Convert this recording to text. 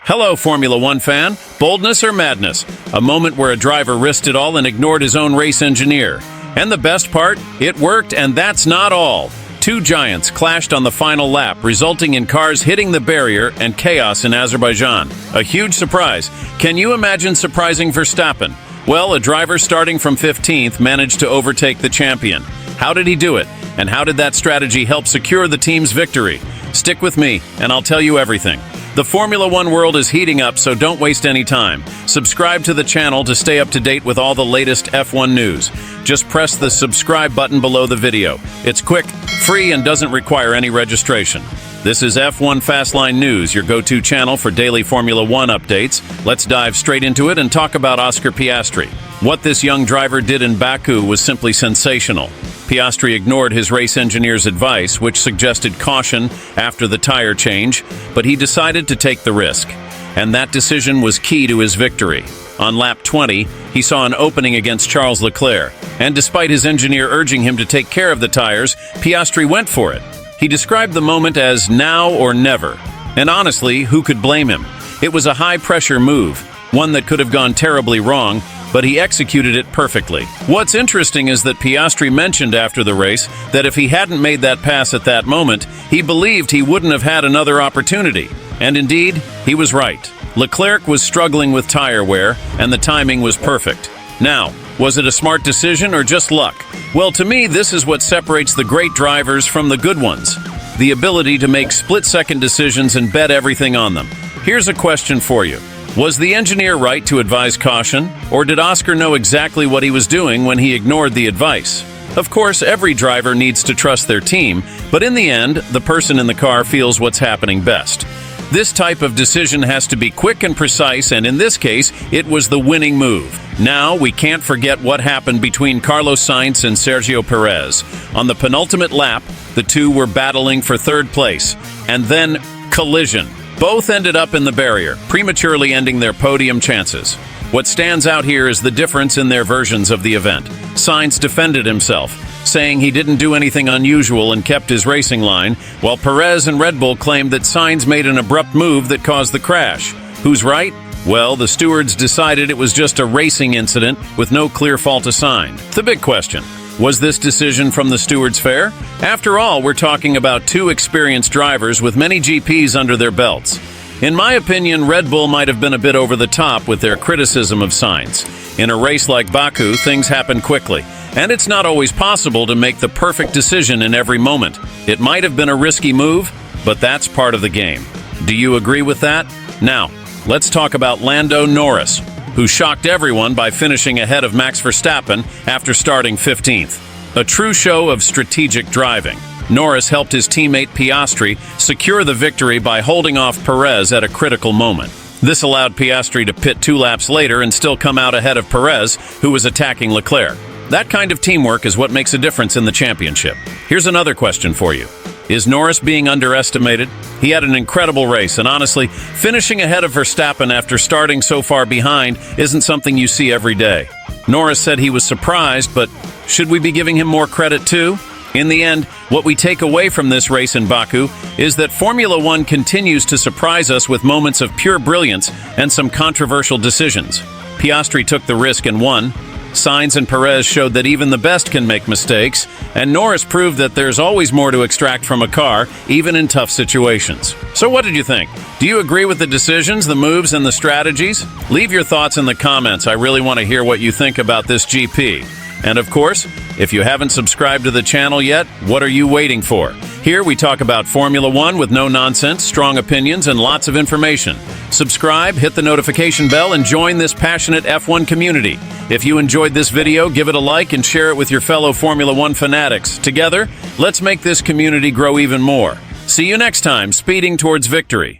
Hello, Formula One fan. Boldness or madness? A moment where a driver risked it all and ignored his own race engineer. And the best part? It worked, and that's not all. Two giants clashed on the final lap, resulting in cars hitting the barrier and chaos in Azerbaijan. A huge surprise. Can you imagine surprising Verstappen? Well, a driver starting from 15th managed to overtake the champion. How did he do it? And how did that strategy help secure the team's victory? Stick with me, and I'll tell you everything. The Formula One world is heating up, so don't waste any time. Subscribe to the channel to stay up to date with all the latest F1 news. Just press the subscribe button below the video. It's quick, free, and doesn't require any registration. This is F1 Fastline News, your go-to channel for daily Formula One updates. Let's dive straight into it and talk about Oscar Piastri. What this young driver did in Baku was simply sensational. Piastri ignored his race engineer's advice, which suggested caution after the tire change, but he decided to take the risk. And that decision was key to his victory. On lap 20, he saw an opening against Charles Leclerc, and despite his engineer urging him to take care of the tires, Piastri went for it. He described the moment as now or never. And honestly, who could blame him? It was a high-pressure move, one that could have gone terribly wrong, but he executed it perfectly. What's interesting is that Piastri mentioned after the race that if he hadn't made that pass at that moment, he believed he wouldn't have had another opportunity. And indeed, he was right. Leclerc was struggling with tire wear, and the timing was perfect. Now, was it a smart decision or just luck? Well, to me, this is what separates the great drivers from the good ones. The ability to make split-second decisions and bet everything on them. Here's a question for you. Was the engineer right to advise caution, or did Oscar know exactly what he was doing when he ignored the advice? Of course, every driver needs to trust their team, but in the end, the person in the car feels what's happening best. This type of decision has to be quick and precise, and in this case, it was the winning move. Now, we can't forget what happened between Carlos Sainz and Sergio Perez. On the penultimate lap, the two were battling for third place, and then collision. Both ended up in the barrier, prematurely ending their podium chances. What stands out here is the difference in their versions of the event. Sainz defended himself, saying he didn't do anything unusual and kept his racing line, while Perez and Red Bull claimed that Sainz made an abrupt move that caused the crash. Who's right? Well, the stewards decided it was just a racing incident with no clear fault assigned. The big question: was this decision from the stewards fair? After all, we're talking about two experienced drivers with many GPs under their belts. In my opinion, Red Bull might have been a bit over the top with their criticism of Sainz. In a race like Baku, things happen quickly, and it's not always possible to make the perfect decision in every moment. It might have been a risky move, but that's part of the game. Do you agree with that? Now, let's talk about Lando Norris, who shocked everyone by finishing ahead of Max Verstappen after starting 15th. A true show of strategic driving. Norris helped his teammate Piastri secure the victory by holding off Perez at a critical moment. This allowed Piastri to pit 2 laps later and still come out ahead of Perez, who was attacking Leclerc. That kind of teamwork is what makes a difference in the championship. Here's another question for you. Is Norris being underestimated? He had an incredible race, and honestly, finishing ahead of Verstappen after starting so far behind isn't something you see every day. Norris said he was surprised, but should we be giving him more credit too? In the end, what we take away from this race in Baku is that Formula One continues to surprise us with moments of pure brilliance and some controversial decisions. Piastri took the risk and won. Sainz and Perez showed that even the best can make mistakes, and Norris proved that there's always more to extract from a car, even in tough situations. So what did you think? Do you agree with the decisions, the moves, and the strategies? Leave your thoughts in the comments. I really want to hear what you think about this GP. And of course, if you haven't subscribed to the channel yet, what are you waiting for? Here we talk about Formula One with no nonsense, strong opinions, and lots of information. Subscribe, hit the notification bell, and join this passionate F1 community. If you enjoyed this video, give it a like and share it with your fellow Formula One fanatics. Together, let's make this community grow even more. See you next time, speeding towards victory.